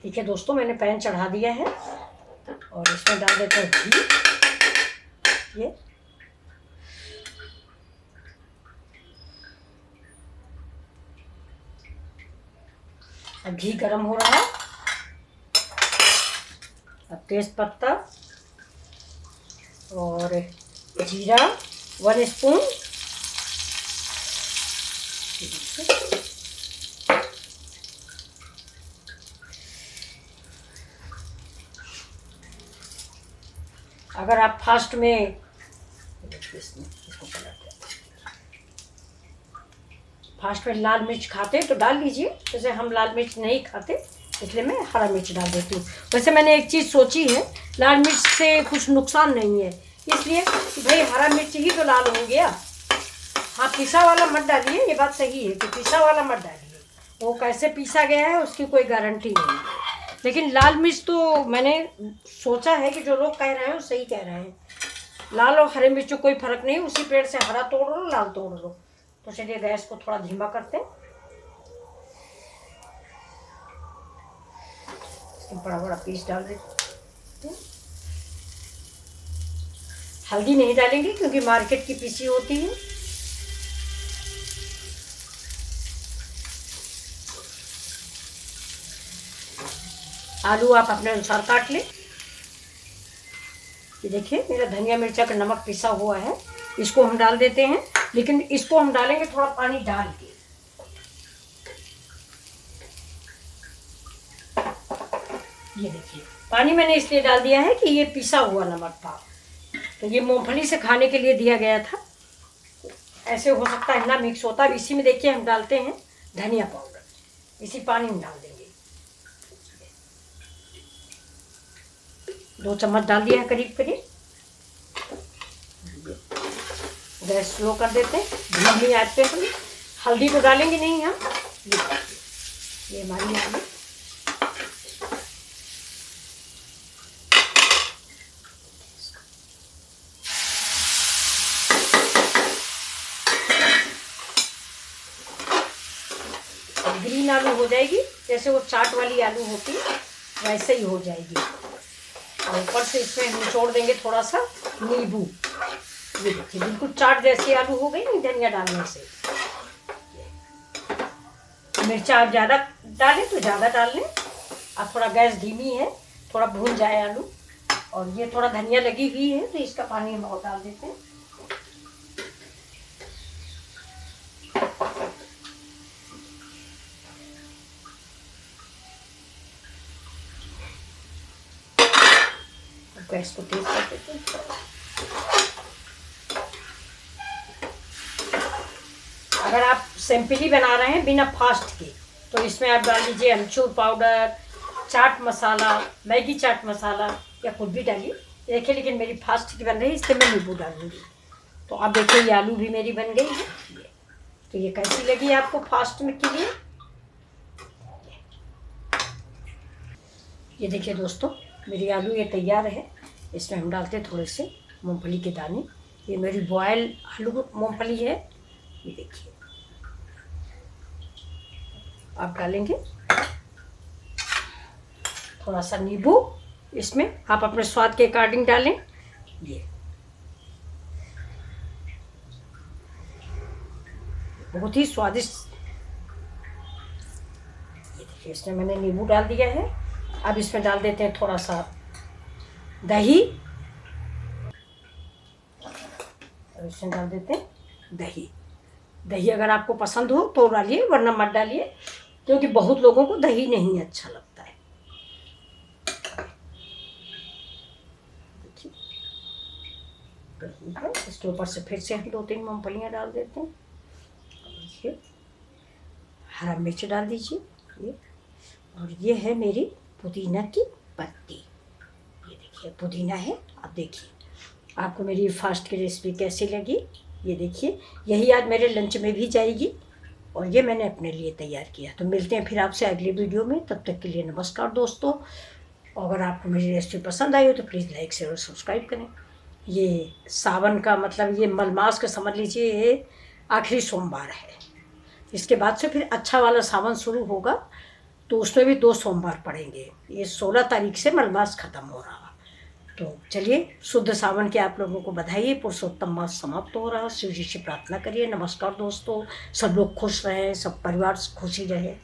ठीक है दोस्तों, मैंने पैन चढ़ा दिया है और इसमें डाल देते हैं घी। ये अब घी गरम हो रहा है। अब तेज पत्ता और जीरा 1 स्पून, अगर आप फास्ट में लाल मिर्च खाते तो डाल लीजिए, जैसे हम लाल मिर्च नहीं खाते इसलिए मैं हरा मिर्च डाल देती हूँ। वैसे मैंने एक चीज़ सोची है, लाल मिर्च से कुछ नुकसान नहीं है, इसलिए कि भाई हरा मिर्च ही तो लाल हो गया। हाँ, पिसा वाला मत डालिए, ये बात सही है कि पिसा वाला मत डालिए, वो कैसे पीसा गया है उसकी कोई गारंटी नहीं है। लेकिन लाल मिर्च तो मैंने सोचा है कि जो लोग कह रहे हैं वो सही कह रहे हैं, लाल और हरे मिर्च कोई फ़र्क नहीं, उसी पेड़ से हरा तोड़ लो लाल तोड़ लो। तो चलिए गैस को थोड़ा धीमा करते हैं। बड़ा बड़ा पीस डाल देते हैं। हल्दी नहीं डालेंगे क्योंकि मार्केट की पीसी होती है। आलू आप अपने अनुसार काट लें। ये देखिए मेरा धनिया मिर्चा का नमक पिसा हुआ है, इसको हम डाल देते हैं, लेकिन इसको हम डालेंगे थोड़ा पानी डाल के। ये देखिए पानी मैंने इसलिए डाल दिया है कि ये पिसा हुआ नमक था, तो ये मूंगफली से खाने के लिए दिया गया था, ऐसे हो सकता है ना मिक्स होता है। इसी में देखिए हम डालते हैं धनिया पाउडर, इसी पानी में डाल देंगे। 2 चम्मच डाल दिया है करीब करीब। गैस स्लो कर देते हैं, धीमी आंच पे। हम हल्दी तो डालेंगे नहीं हम। ये हमारी आलू ग्रीन आलू हो जाएगी, जैसे वो चाट वाली आलू होती है वैसे ही हो जाएगी। और ऊपर से इसमें निचोड़ देंगे थोड़ा सा नींबू। ये देखिए बिल्कुल चाट जैसी आलू हो गई नहीं धनिया डालने से। मिर्चा आप ज़्यादा डालें तो ज़्यादा डाल लें। अब थोड़ा गैस धीमी है, थोड़ा भून जाए आलू। और ये थोड़ा धनिया लगी हुई है तो इसका पानी हम और डाल देते हैं। गैस को तेज कर देते हैं। अगर आप सिंपली बना रहे हैं बिना फास्ट के तो इसमें आप डाल दीजिए अमचूर पाउडर, चाट मसाला, मैगी चाट मसाला या कुछ भी डालिए। देखिए लेकिन मेरी फास्ट की बन रही है इसलिए मैं नींबू डालूंगी। तो आप देखिए ये आलू भी मेरी बन गई है। तो ये कैसी लगी आपको फास्ट में के लिए? ये देखिए दोस्तों मेरी आलू ये तैयार है। इसमें हम डालते थोड़े से मूंगफली के दाने। ये मेरी बॉयल आलू मूंगफली है। ये देखिए आप डालेंगे थोड़ा सा नींबू, इसमें आप अपने स्वाद के अकॉर्डिंग डालें। ये बहुत ही स्वादिष्ट। ये देखिए इसमें मैंने नींबू डाल दिया है। अब इसमें डाल देते हैं थोड़ा सा दही, और इसमें डाल देते हैं दही। दही अगर आपको पसंद हो तो डालिए, वरना मत डालिए, क्योंकि बहुत लोगों को दही नहीं अच्छा लगता है। देखिए दही है, इसके ऊपर से फिर से हम 2-3 मूंगफलियाँ डाल देते हैं। देखिए हरा मिर्च डाल दीजिए ये, और ये है मेरी पुदीना की पत्ती। ये देखिए पुदीना है। आप देखिए आपको मेरी फास्ट की रेसिपी कैसी लगी? ये देखिए यही आज मेरे लंच में भी जाएगी और ये मैंने अपने लिए तैयार किया। तो मिलते हैं फिर आपसे अगले वीडियो में, तब तक के लिए नमस्कार दोस्तों। अगर आपको मेरी रेसिपी पसंद आई हो तो प्लीज़ लाइक शेयर और सब्सक्राइब करें। ये सावन का मतलब ये मलमास का समझ लीजिए ये आखिरी सोमवार है, इसके बाद से फिर अच्छा वाला सावन शुरू होगा। तो उसमें भी 2 सोमवार पड़ेंगे। ये 16 तारीख से मलमास खत्म हो रहा। तो चलिए, शुद्ध सावन की आप लोगों को बधाई। पुरुषोत्तम मास समाप्त हो रहा। शिव जी से प्रार्थना करिए। नमस्कार दोस्तों, सब लोग खुश रहें, सब परिवार खुशी रहे।